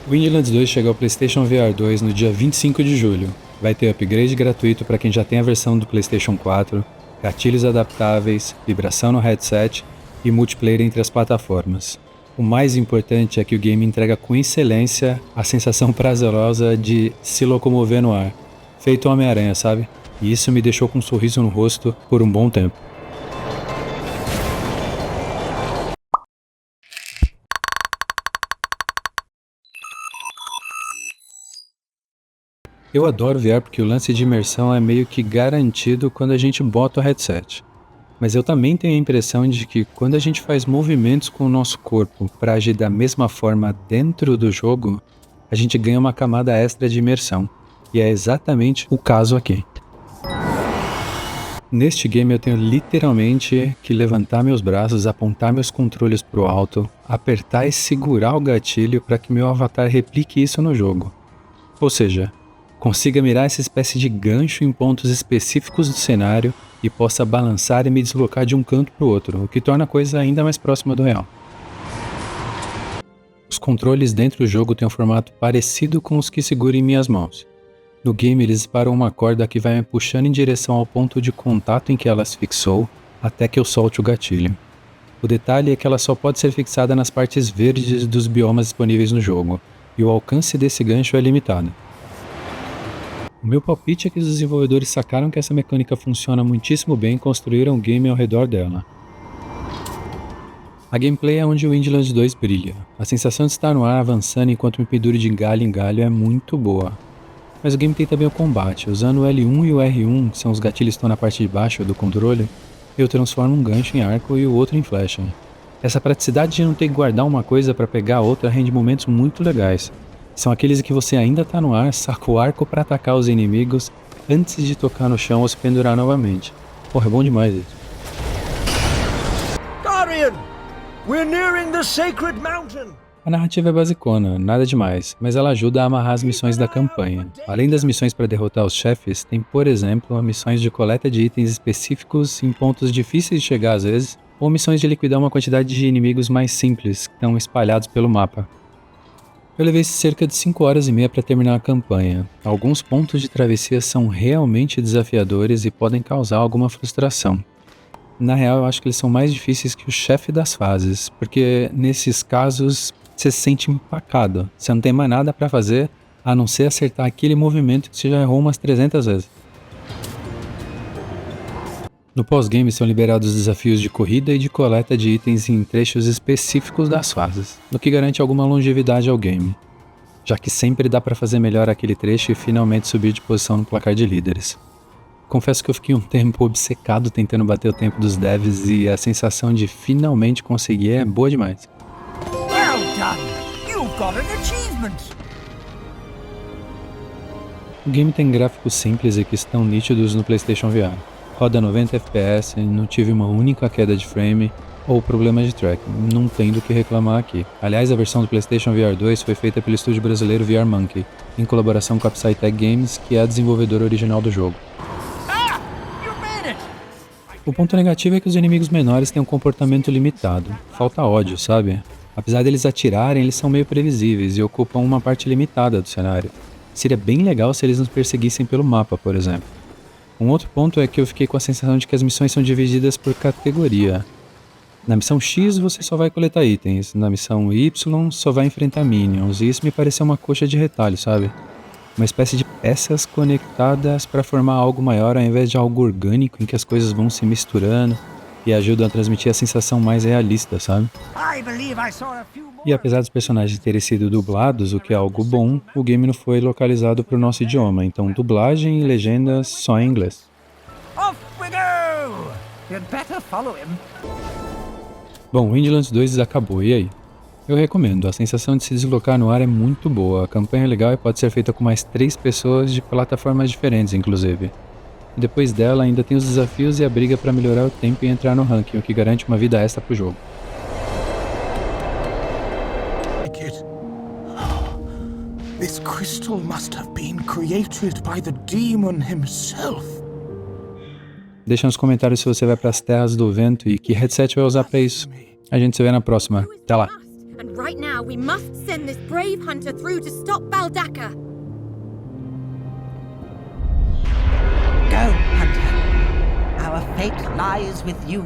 Windlands 2 chega ao PlayStation VR 2 no dia 25 de julho. Vai ter upgrade gratuito para quem já tem a versão do PlayStation 4, gatilhos adaptáveis, vibração no headset e multiplayer entre as plataformas. O mais importante é que o game entrega com excelência a sensação prazerosa de se locomover no ar, feito Homem-Aranha, sabe? E isso me deixou com um sorriso no rosto por um bom tempo. Eu adoro VR porque o lance de imersão é meio que garantido quando a gente bota o headset. Mas eu também tenho a impressão de que quando a gente faz movimentos com o nosso corpo para agir da mesma forma dentro do jogo, a gente ganha uma camada extra de imersão. E é exatamente o caso aqui. Neste game eu tenho literalmente que levantar meus braços, apontar meus controles pro alto, apertar e segurar o gatilho para que meu avatar replique isso no jogo. Ou seja, consiga mirar essa espécie de gancho em pontos específicos do cenário e possa balançar e me deslocar de um canto para o outro, o que torna a coisa ainda mais próxima do real. Os controles dentro do jogo têm um formato parecido com os que seguro em minhas mãos. No game eles disparam uma corda que vai me puxando em direção ao ponto de contato em que ela se fixou, até que eu solte o gatilho. O detalhe é que ela só pode ser fixada nas partes verdes dos biomas disponíveis no jogo, e o alcance desse gancho é limitado. O meu palpite é que os desenvolvedores sacaram que essa mecânica funciona muitíssimo bem e construíram um game ao redor dela. A gameplay é onde o Windlands 2 brilha. A sensação de estar no ar avançando enquanto me penduro de galho em galho é muito boa. Mas o game tem também o combate. Usando o L1 e o R1, que são os gatilhos que estão na parte de baixo do controle, eu transformo um gancho em arco e o outro em flecha. Essa praticidade de não ter que guardar uma coisa para pegar a outra rende momentos muito legais. São aqueles em que você ainda está no ar, saca o arco para atacar os inimigos antes de tocar no chão ou se pendurar novamente. Porra, é bom demais isso. Guardian! We're nearing the sacred mountain! A narrativa é basicona, nada demais, mas ela ajuda a amarrar as missões da campanha. Além das missões para derrotar os chefes, tem, por exemplo, missões de coleta de itens específicos em pontos difíceis de chegar às vezes, ou missões de liquidar uma quantidade de inimigos mais simples que estão espalhados pelo mapa. Eu levei cerca de 5 horas e meia para terminar a campanha. Alguns pontos de travessia são realmente desafiadores e podem causar alguma frustração. Na real, eu acho que eles são mais difíceis que o chefe das fases, porque nesses casos você se sente empacado. Você não tem mais nada para fazer a não ser acertar aquele movimento que você já errou umas 300 vezes. No pós-game são liberados desafios de corrida e de coleta de itens em trechos específicos das fases, o que garante alguma longevidade ao game, já que sempre dá para fazer melhor aquele trecho e finalmente subir de posição no placar de líderes. Confesso que eu fiquei um tempo obcecado tentando bater o tempo dos devs e a sensação de finalmente conseguir é boa demais. Well done! You've got an achievement! O game tem gráficos simples e que estão nítidos no PlayStation VR. Roda 90 FPS, não tive uma única queda de frame ou problema de tracking, não tem do que reclamar aqui. Aliás, a versão do PlayStation VR 2 foi feita pelo estúdio brasileiro VR Monkey, em colaboração com a Psytech Games, que é a desenvolvedora original do jogo. O ponto negativo é que os inimigos menores têm um comportamento limitado, falta ódio, sabe? Apesar deles atirarem, eles são meio previsíveis e ocupam uma parte limitada do cenário. Seria bem legal se eles nos perseguissem pelo mapa, por exemplo. Um outro ponto é que eu fiquei com a sensação de que as missões são divididas por categoria. Na missão X você só vai coletar itens, na missão Y só vai enfrentar minions, e isso me pareceu uma coxa de retalho, sabe? Uma espécie de peças conectadas para formar algo maior ao invés de algo orgânico em que as coisas vão se misturando e ajudam a transmitir a sensação mais realista, sabe? E apesar dos personagens terem sido dublados, o que é algo bom, o game não foi localizado para o nosso idioma, então dublagem e legendas só em inglês. Off we go! You'd better follow him. Bom, Windlands 2 acabou, e aí? Eu recomendo, a sensação de se deslocar no ar é muito boa, a campanha é legal e pode ser feita com mais 3 pessoas de plataformas diferentes, inclusive. E depois dela ainda tem os desafios e a briga para melhorar o tempo e entrar no ranking, o que garante uma vida extra pro jogo. This crystal must have been created by the demon himself. Deixa nos comentários se você vai para as Terras do Vento e que headset vai usar para isso. A gente se vê na próxima. Até lá! And right now, Now we must send this brave hunter through to stop Baldaka. Go, hunter. Our fate lies with you.